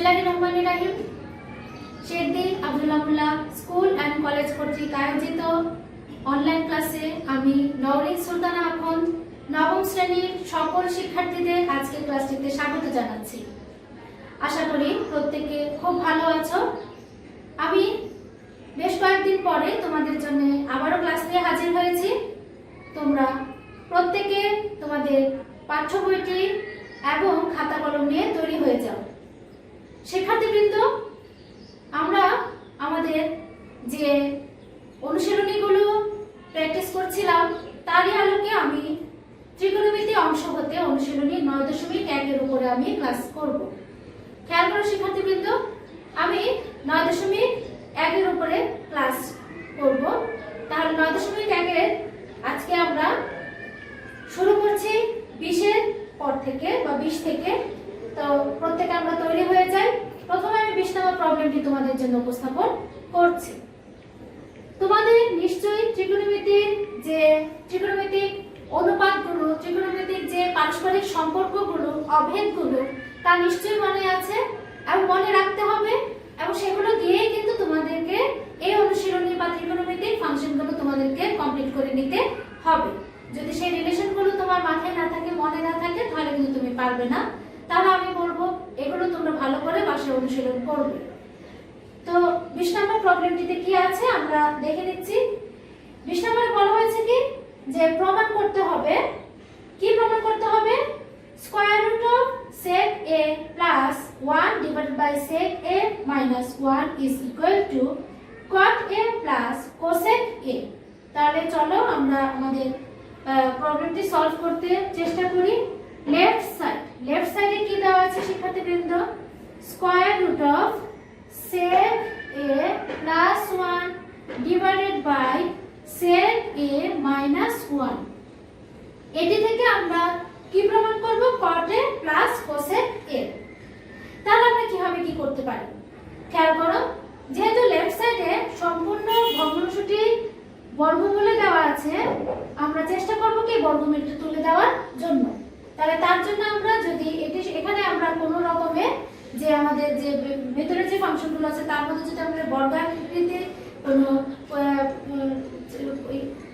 বিসমিল্লাহিররহমানিররহিম। শেরদি Abdullah school and college কর্তৃক আয়োজিত online ক্লাসে আমি নওরিন সুলতানা আখন্দ নবম শ্রেণীর সকল শিক্ষার্থীদের আজকের ক্লাসটিতে স্বাগত জানাচ্ছি। আশা করি প্রত্যেকে খুব ভালো আছো। আমি বেশ কয়েকদিন পরে তোমাদের জন্য আবারও ক্লাস নিয়ে হাজির হয়েছি। তোমরা প্রত্যেকে তোমাদের পাঠ্য বইটি এবং খাতা কলম নিয়ে তৈরি হয়ে যাও। শিক্ষার্থীবৃন্দ, আমরা আমাদের যে অনুশীলনীগুলো প্র্যাকটিস করছিলাম তারই আলোকে আমি ত্রিকোণমিতি অংশ হতে অনুশীলনী 9.1 উপরে আমি ক্লাস করব। খেয়াল করো শিক্ষার্থীবৃন্দ, আমি 9.1 উপরে ক্লাস করব। তাহলে 9.1 আজকে আমরা শুরু করছি 20 পর থেকে বা 20 থেকে। তো প্রত্যেকে আমরা তৈরি হয়ে যাই। প্রথমে আমি 20 নম্বর প্রবলেমটি তোমাদের জন্য উপস্থাপন করছি। তোমাদের নিশ্চয়ই ত্রিকোণমিতির যে ত্রিকোণমিতিক অনুপাতগুলো, ত্রিকোণমিতিক যে পারস্পরিক সম্পর্কগুলো, অভেদগুলো তা নিশ্চয়ই মনে আছে এবং মনে রাখতে হবে, এবং সেগুলো দিয়েই কিন্তু তোমাদেরকে এই অনুশীলনী বা ত্রিকোণমিতিক ফাংশনগুলো তোমাদেরকে কমপ্লিট করে নিতে হবে। যদি সেই রিলেশনগুলো তোমার মাথায় না থাকে, মনে না থাকে, তাহলে কিন্তু তুমি পারবে না। তাহলে আমি বলবো এগুলো তোমরা ভালো করে বাসায় অনুশীলন করবে। তো 20 নম্বর প্রবলেমটিতে কি আছে আমরা দেখে নিচ্ছি। 20 নম্বরে বলা হয়েছে কি যে প্রমাণ করতে হবে। কি প্রমাণ করতে হবে? Square root of sec a plus 1 divided by sec a minus 1 is equal to cot a plus cosec a। তাহলে চলো আমরা আমাদের প্রবলেমটি সলভ করতে চেষ্টা করি। লেফট সাইডে কি দেওয়া আছে শিক্ষার্থীবৃন্দ? Square root of sec a plus 1 divided by sec a minus 1। এটি থেকে আমরা কি প্রমাণ করব? cot a plus cosec a। তাহলে আমরা কিভাবে কি করতে পারি? খেয়াল করো, যেহেতু লেফট সাইডে সম্পূর্ণ ভগ্নাংশটি বর্গমূলে দেওয়া আছে, আমরা চেষ্টা করব কি বর্গমূলটি তুলে দেওয়ার জন্য। তাহলে তার জন্য আমরা যদি এখানে আমরা কোনো রকমে যে আমাদের যে ভেতরে যে ফাংশনগুলো আছে তার মধ্যে যদি আমরা বর্গাকৃতির কোনো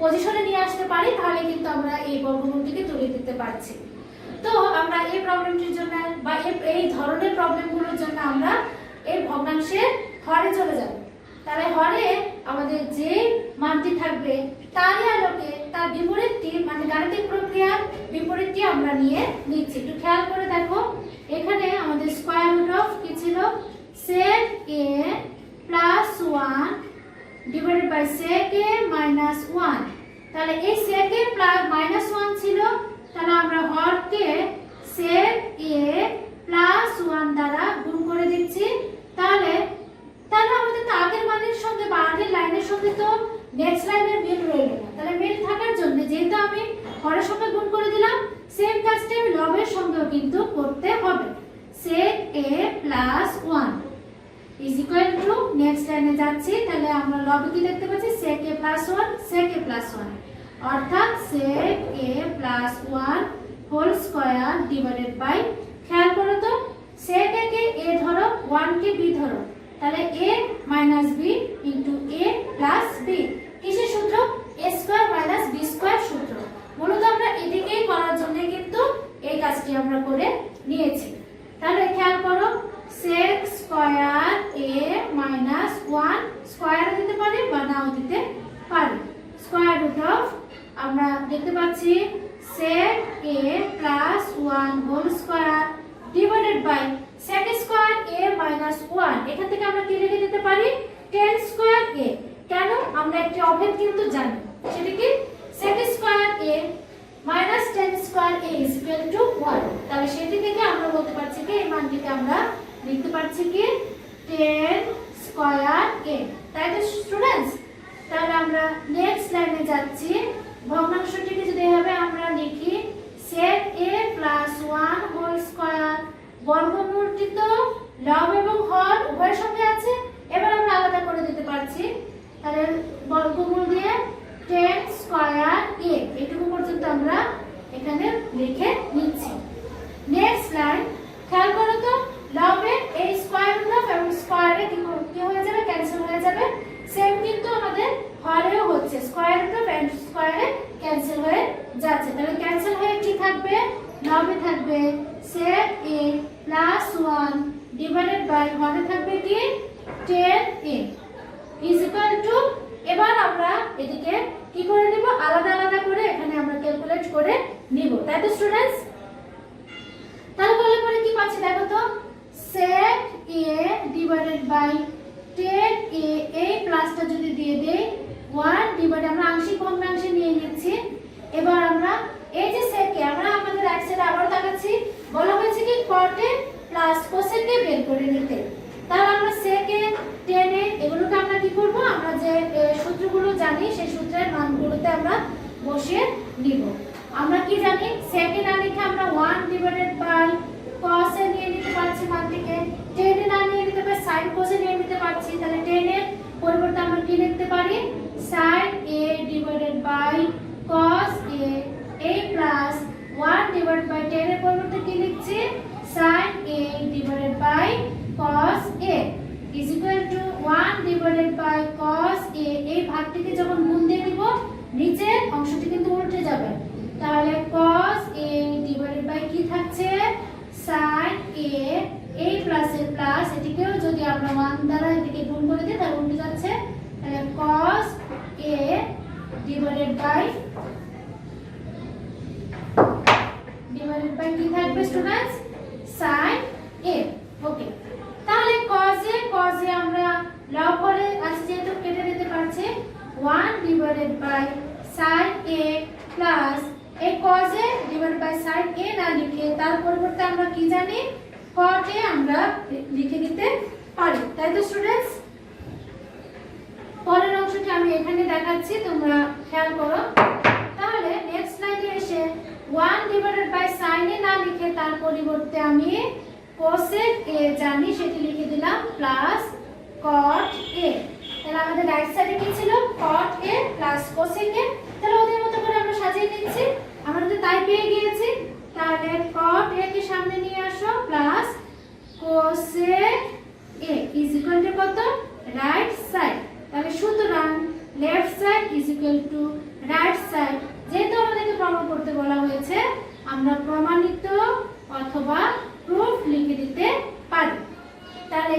পজিশনে নিয়ে আসতে পারি, তাহলে কিন্তু আমরা এই বর্গমূলটিকে তুলে দিতে পারছি। তো আমরা এই প্রবলেমটির জন্য বা এই ধরনের প্রবলেমগুলোর জন্য আমরা এই ভগ্নাংশের হরে চলে যাব। তাহলে হরে আমাদের যে মানটি থাকবে তারই আলোকে তার বিপরীতটি, মানে গাণিতিক প্রক্রিয়ার বিপরীতটি আমরা নিয়ে নিচ্ছি। একটু খেয়াল করে দেখো, এখানে আমাদের স্কয়ার রুট অফ কি ছিল? sec a plus 1 divided by sec a minus 1। তাহলে এই sec a plus minus 1 ছিল, তাহলে আমরা হরকে sec a plus 1 দ্বারা গুণ করে দিচ্ছি। তাহলে আমাদের তো আগের মানের সঙ্গে বা আগের লাইনের সঙ্গে তো নেক্সট লাইনের মিল রইল না। তাহলে মিল থাকার জন্য যেহেতু আমি হরের সঙ্গে গুণ করে দিলাম, সেম কাজটা লবের সঙ্গেও কিন্তু করতে হবে। sec a plus 1 is equal to next লাইনে যাচ্ছি। তাহলে আমরা লবে কি দেখতে পাচ্ছি? sec a plus 1 sec a plus 1, অর্থাৎ sec a plus 1 whole square divided by, খেয়াল করো তো, sec a কে a ধরো, 1 কে b ধরো, তাহলে a minus b into a plus b। কিসের সূত্র? a square minus b square সূত্র। মূলত আমরা এটিকেই করার জন্য কিন্তু এই কাজটি আমরা করে নিয়েছি। তাহলে খেয়াল করো, sec square a minus 1 square দিতে পারি বা নাও দিতে পারি। স্কয়ার রুট অফ আমরা দেখতে পাচ্ছি sec a plus 1 whole square divided by sec square a minus 1। এখান থেকে আমরা কি লিখে দিতে পারি? tan square a। কেন? আমরা একটি অভেদ কিন্তু জানি, সেটা কি? sec square a minus tan square a is equal to 1। তাহলে সেটি থেকে আমরা বলতে পারছি কি এই মানটিকে আমরা লিখতে পারছি কি tan স্কয়ার a। তাই তো স্টুডেন্টস? তাহলে আমরা নেক্সট লাইনে যাচ্ছি। ভগ্নাংশটিকে যদি এভাবে আমরা লিখি sec a plus 1 whole square, বর্গমূলটি তো লব এবং হর উভয়ের সঙ্গে আছে, এবার আমরা আলাদা করে দিতে পারছি। তাহলে বর্গমূল দিয়ে tan স্কয়ার a, এটুকু পর্যন্ত আমরা এখানে লিখে নিচ্ছি। নেক্সট লাইন খেয়াল করো তো, লবে a স্কয়ার আমাদের হরেও হচ্ছে, স্কয়ার রুট অফ n স্কয়ারে ক্যান্সেল হয়ে যাচ্ছে। তাহলে ক্যান্সেল হয়ে কি থাকবে, লবে থাকবে sec a plus 1 divided by হরে থাকবে কি 10a ইজ ইকুয়াল টু, এবার আমরা এদিকে কি করে নিব, আলাদা আলাদা করে এখানে আমরা ক্যালকুলেট করে নিব, তাই তো স্টুডেন্টস? তাহলে বলে পরে কি পাচ্ছি দেখো তো, sec a divided by 10a, এই প্লাসটা যদি দিয়ে দেই 1 ডিভাইড, আমরা আংশিক ভগ্নাংশে নিয়ে নিচ্ছি। এবার আমরা এই যে sec a, আমরা আমাদের এক সাইডে আবার তাকাচ্ছি, বলা হয়েছে কি cot a plus cosec a বের করে নিতে। তাহলে আমরা sec a, tan a এগুলোকে আমরা কি করব, আমরা যে সূত্রগুলো জানি সেই সূত্রের মানগুলোতে আমরা বসিয়ে নিব। আমরা কি জানি, sec a না লিখে আমরা 1 ডিভাইডেড বাই cos a নিয়ে নিতে পারছি মানটিকে, tan a না নিয়ে নিতে পারি sin cos a নিয়ে নিতে পারছি। তাহলে tan এর পরিবর্তে আমরা কি লিখতে পারি, sin a divided by cos a, a plus 1 divided by tan এর পরিবর্তে কি লিখছি, sin a divided by cos a is equal to 1 divided by cos a, এই ভাগটিকে যখন গুণ দিয়ে দিব নিচের অংশটি কিন্তু উল্টে যাবে। তাহলে cos a divided by কি থাকছে, sin a, a plus a plus, এটিকেও যদি আমরা 1 দ্বারা এটিকে গুণ করে দিই তাহলে উল্টে যাচ্ছে। তাহলে cos a divided by কি থাকবে স্টুডেন্টস, sin a। ওকে, তাহলে cos a আমরা লব করে আছে যেহেতু কেটে দিতে পারছি, 1 divided by sin a plus এই cos a divided by sin a না লিখে তার পরিবর্তে আমরা কি জানি, cot a আমরা লিখে দিতে পারি, তাই তো স্টুডেন্টস? পরের অংশটি আমি এখানে দেখাচ্ছি, তোমরা খেয়াল করো। তাহলে নেক্সট লাইনে এসে 1 ডিভাইডেড বাই sin a না লিখে তার পরিবর্তে আমি cosec a জানি, সেটি লিখে দিলাম প্লাস cot a। তাহলে আমাদের রাইট সাইডে কি ছিল, cot a plus cosec a। তাহলে ওদের মতো করে আমরা সাজিয়ে নিচ্ছি, আমরা তো তাই পেয়ে গিয়েছি। তাহলে cot a কে সামনে নিয়ে আসো plus cosec a is equal to কত, রাইট সাইড। তাহলে সুতরাং left side is equal to right side. যেহেতু আমাদেরকে প্রমাণ করতে বলা হয়েছে, আমরা প্রমাণিত অথবা প্রুফ লিখে দিতে পারি। তাহলে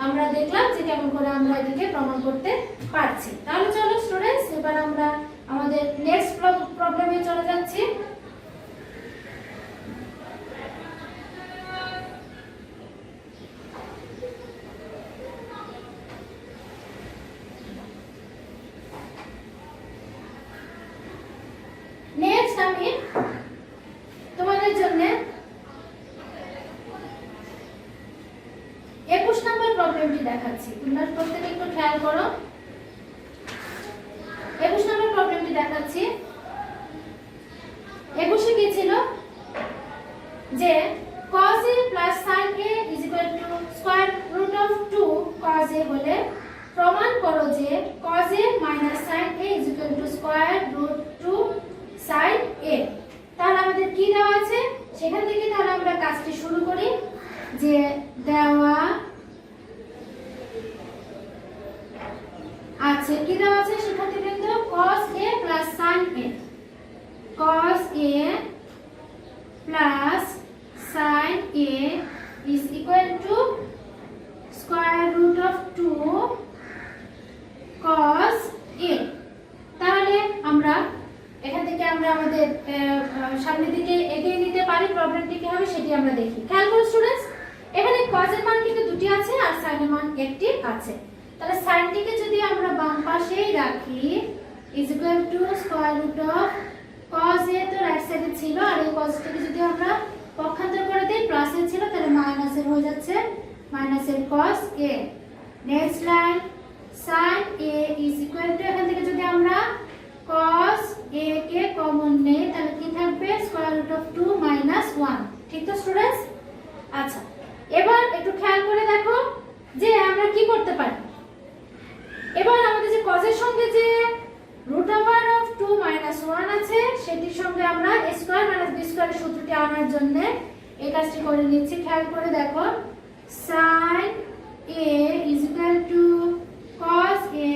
আমরা দেখলাম যে কেমন করে আমরা এটাকে প্রমাণ করতে পারছি। তাহলে চলো স্টুডেন্টস, এবার আমরা আমাদের নেক্সট প্রবলেমে চলে যাচ্ছি। নেক্সট আমি তোমাদের জন্য 21 নম্বর প্রবলেমটি দেখাচ্ছি, তোমরা প্রত্যেকে একটু খেয়াল করো। 21 নম্বর প্রবলেমটি দেখাচ্ছি। 21 কি ছিল, যে cos a plus sin a is equal to square root of 2 cos a হলে প্রমাণ করো যে cos a minus sin a is equal to square root 2 sin a। তাহলে আমাদের কি দেওয়া আছে সেখান থেকে তাহলে আমরা কাজটি শুরু করি। যে দেওয়া আছে, কি দেওয়া আছে সেখান থেকে কিন্তু cos a plus sin a, cos a plus sin a is equal to square root of 2 cos a। তাহলে আমরা এখান থেকে আমরা আমাদের সামনের দিকে এগিয়ে নিতে পারি, প্রবলেমটি কি হবে সেটি আমরা দেখি। খেয়াল করো স্টুডেন্টস, এখানে cos এর মান কিন্তু দুটি আছে আর sin এর মান একটি আছে। তাহলে sin টিকে যদি আমরা বাম পাশেই রাখি is equal to square root of cos a, তো রাইট সাইডে ছিল, আর এই cos টিকে যদি আমরা পক্ষান্তর করে দেই প্লাস এর ছিল, তাহলে মাইনাস এর হয়ে যাচ্ছে, মাইনাস এর cos a। Next line sin a is equal to, এখান থেকে যদি আমরা cos a কে কমন নেই তাহলে কি থাকবে, square root of 2 minus 1। ঠিক তো স্টুডেন্টস? আচ্ছা, এবার একটু খেয়াল করে দেখো যে আমরা কি করতে পারি। এবার আমাদের যে cos এর সঙ্গে যে root over of 2 minus 1 আছে সেটির সঙ্গে আমরা a square minus b square এর সূত্রটি আনার জন্য এই কাজটি করে নিচ্ছি। খেয়াল করে দেখো, sin a is equal to cos a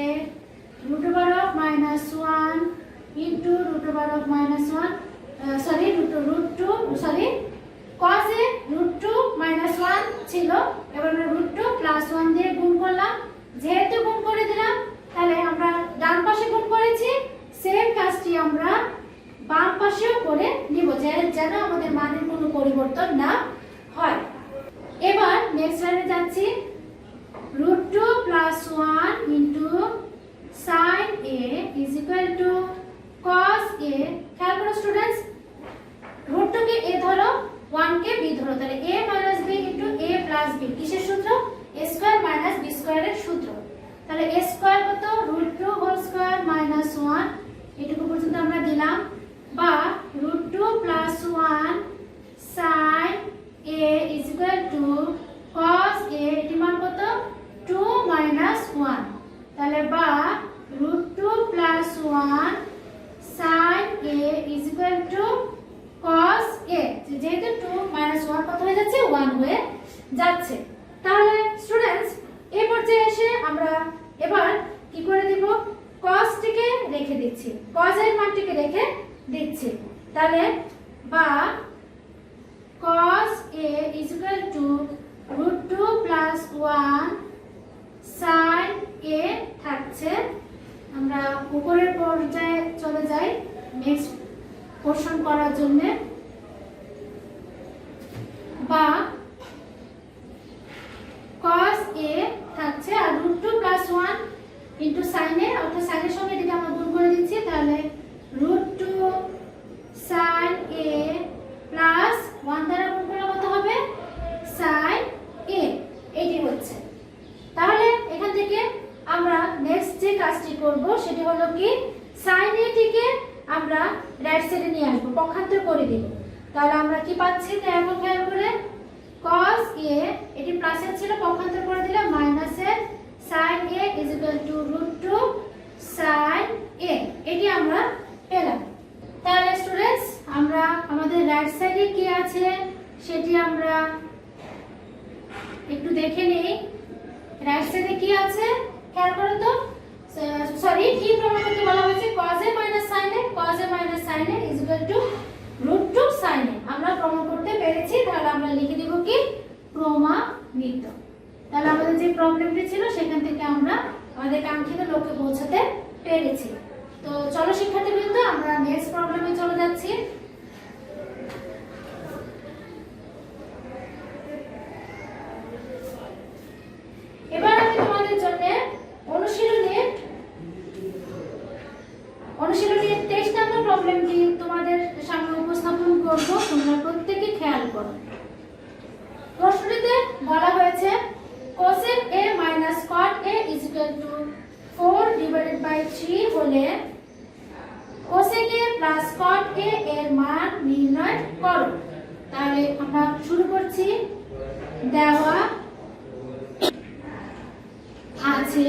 root over of minus 1 into root over of minus 1 root 2 cos a root 2 minus 1 ছিল, এবার আমরা root 2 plus 1 দিয়ে গুণ করলাম। যেহেতু গুণ করে দিলাম তাহলে আমরা ডান পাশে গুণ করেছি, সেম কাজটি আমরা বাম পাশেও করে নিব যেন আমাদের মানের কোনো পরিবর্তন না হয়। এবার নেক্সট লাইনে যাচ্ছি, root 2 plus 1 into sin a is equal to cos a। খেয়াল করো স্টুডেন্টস, root 2 কে a ধরো, 1 কে b ধরো, তাহলে a minus b into a plus b কিসের সূত্র? a square minus b square এর সূত্র। তাহলে a square কত? root 2 whole square minus 1, এটুকু পর্যন্ত আমরা দিলাম, বা root 2 plus 1 sin a is equal to cos a, এটির মান কত? 2 minus 1, তাহলে বা root 2 plus 1 sin a is equal to cos a, যেহেতু 2 minus 1 কত হয়ে যাচ্ছে? 1 হয়ে যাচ্ছে। তাহলে স্টুডেন্টস এই পর্যায়ে এসে আমরা এবার কি করে দিব? cos টিকে রেখে দিচ্ছি, cos এর মানটিকে রেখে দিচ্ছি, তাহলে বা cos a is equal to root 2 plus 1 sin a থাকছে। আমরা উপরের পর্যায়ে চলে যাই নেক্সট পোরশন করার জন্য, বা cos a থাকছে আর root 2 plus 1 into sin a, অর্থাৎ sin এর সঙ্গে এটাকে আমরা গুণ করে দিচ্ছি, তাহলে root 2 sin a plus 1 দ্বারা গুণ করলে কত হবে? sin a, এটি হচ্ছে। তাহলে এখান থেকে আমরা নেক্সট যে কাজটি করব সেটি হলো কি, sin a টিকে আমরা রাইট সাইডে নিয়ে আসব, পক্ষান্তর করে দেব। তাহলে আমরা কি পাচ্ছি? দেখো খেয়াল করে, cos a এটি প্লাসের ছিল, পক্ষান্তর করে দিলে মাইনাসের, sin a is equal to root 2 sin a, এটি আমরা পেলাম। তাহলে স্টুডেন্টস আমরা আমাদের রাইট সাইডে কি আছে সেটি আমরা একটু দেখে নেই। রাইট সাইডে কি আছে খেয়াল করো তো, সরি কি প্রমাণ করতে বলা হয়েছে? cos a minus sin a, cos a minus sin a is equal to root 2 sin a, আমরা প্রমাণ করতে পেরেছি। তাহলে আমরা লিখে দেব কি? প্রমাণিত। তাহলে আমাদের যে প্রবলেমটি ছিল সেখান থেকে আমরা আমাদের কাঙ্ক্ষিত লক্ষ্যে পৌঁছাতে পেরেছি। তো চলো শিক্ষার্থীবৃন্দ আমরা নেক্সট প্রবলেমে চলে যাচ্ছি। এবার আমি তোমাদের জন্য অনুশীলনীর 23 নম্বর প্রবলেমটি তোমাদের সামনে উপস্থাপন করব। তোমরা প্রত্যেকে খেয়াল করো। প্রশ্নটিতে বলা হয়েছে cosec a minus cot a is equal to 4 divided by 3 হলে cosec a plus cot a এর মান নির্ণয় করো। তাহলে আমরা শুরু করছি। দেওয়া আছে,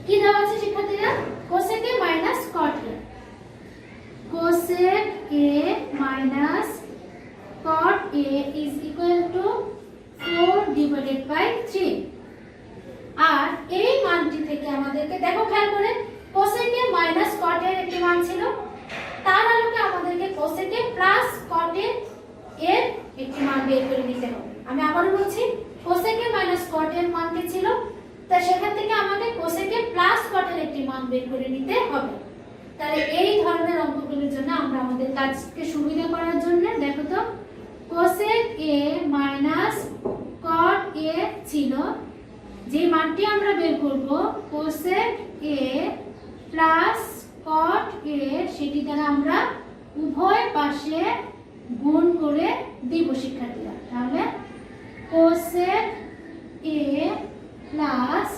কি দেওয়া আছে শিক্ষার্থীরা? cosec a minus cot a, cosec a minus cot a is equal to 4 divided by 3। আর এই মানটি থেকে আমাদেরকে দেখো খেয়াল করে, cosec a minus cot a এর একটি মান ছিল, তার আলোকে আমাদেরকে cosec a plus cot a এর একটি মান বের করে নিতে হবে। আমি আবারো বলছি, cosec a minus cot a এর মানটি ছিল, তাই সেখান থেকে আমাকে cosec a plus cot এর একটি মান বের করে নিতে হবে। তাহলে এই ধরনের অঙ্কগুলোর জন্য আমরা আমাদের কাজকে সুবিধা করার জন্য দেখো তো, cosec a minus cot a ছিল, যে মানটি আমরা বের করব cosec a plus cot a, সেটি দ্বারা আমরা উভয় পাশে গুণ করে দিব শিক্ষার্থীরা। তাহলে cosec a plus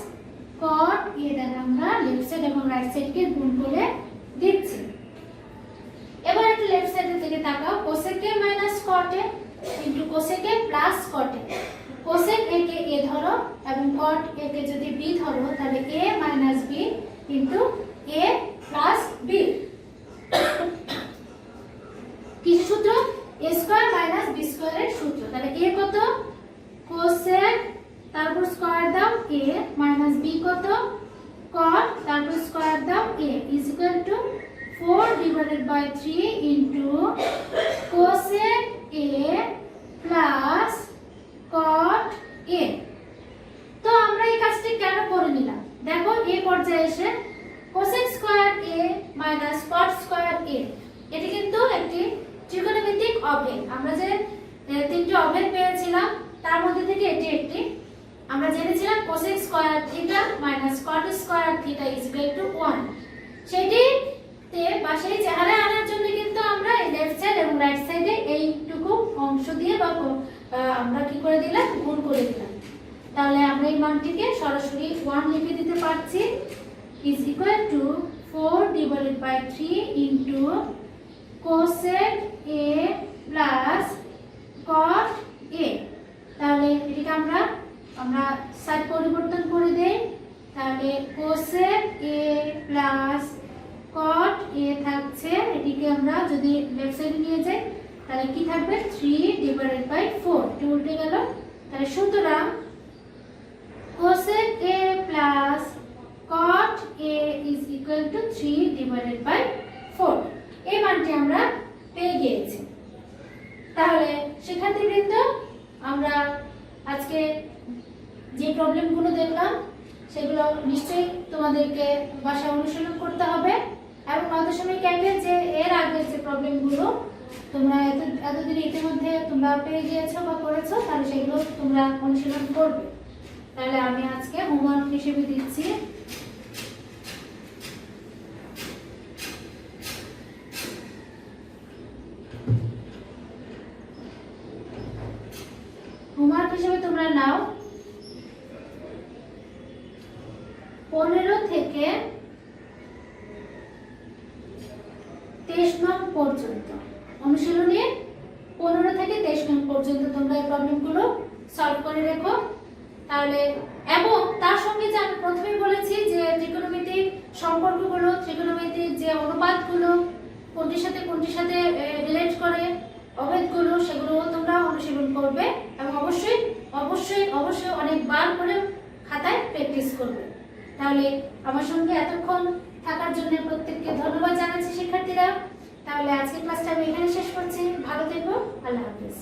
cot a দ্বারা আমরা লেফট সাইড এবং রাইট সাইডকে গুণ করে দিচ্ছি। এবার একটু লেফট সাইডের দিকে তাকাও, cosec a minus cot a into cosec a plus cot a। cosec a K a ধরো এবং cot a কে যদি b ধরো, তাহলে a minus b into a plus b। কি সূত্র? a square minus b square এর সূত্র। তাহলে a কত? cosec, তারপর স্কয়ার দাও a minus b কত? cot divided by 3 into cosec A plus cot A। তো আমরা এই কাজটি কেন করে নিলাম দেখো, এই পর্যায়ে এসে cosec square A minus cot square A, এটি কিন্তু একটি ত্রিকোণমিতিক অভেদ। আমরা যে তিনটি অভেদ পেয়েছিলাম তার মধ্যে থেকে এটি একটি। আমরা জেনেছিলাম cosec square theta minus cot square theta is equal to 1। সেটিতে বা সেই চেহারায় আনার জন্য কিন্তু আমরা এই লেফট সাইড এবং রাইট সাইডে এইটুকু অংশ দিয়ে বা আমরা কি করে দিলাম, গুণ করে দিলাম। তাহলে আমরা এই মানটিকে সরাসরি 1 লিখে দিতে পারছি is equal to 4 divided by 3 into cosec A plus cot A। তাহলে এটাকে আমরা সাইড পরিবর্তন করে দেই। তাহলে cosec A plus cot A থাকছে, এটিকে আমরা যদি লেফট সাইডে নিয়ে যাই তাহলে কি থাকবে 3 divided by 4, এটি উল্টে গেল। তাহলে সুতরাং cosec A plus cot A is equal to 3 divided by 4। এই মানটি আমরা পেয়ে গিয়েছি। তাহলে শিক্ষার্থীবৃন্দ, আমরা আজকে যে প্রবলেমগুলো দেখলাম সেগুলো নিশ্চয়ই তোমাদেরকে বাসায় অনুশীলন করতে হবে এবং 9.1 যে এর আগের যে প্রবলেমগুলো তোমরা এতদিন ইতিমধ্যে তোমরা পেয়ে গিয়েছো বা করেছো, তাহলে সেগুলো তোমরা অনুশীলন করবে। তাহলে আমি আজকে হোমওয়ার্ক হিসেবে দিচ্ছি তোমরা নাও 15 থেকে 23 নং পর্যন্ত, অনুশীলনী 15 থেকে 23 নং পর্যন্ত তোমরা এই প্রবলেমগুলো সলভ করে রেখো। তাহলে এবং তার সঙ্গে যে আমি প্রথমেই বলেছি যে ত্রিকোণমিতিক সম্পর্কগুলো, ত্রিকোণমিতিক যে অনুপাতগুলো কোনটির সাথে রিলেট করে অভেদগুলো, সেগুলো তোমরা অনুশীলন করবে এবং অবশ্যই অনেকবার করে খাতায় প্র্যাকটিস করবে। তাহলে আমার সঙ্গে এতক্ষণ থাকার জন্য প্রত্যেককে ধন্যবাদ জানাচ্ছি শিক্ষার্থীরা। তাহলে আজকের ক্লাসটা আমি এখানে শেষ করছি। ভালো থেকো, আল্লাহ হাফেজ।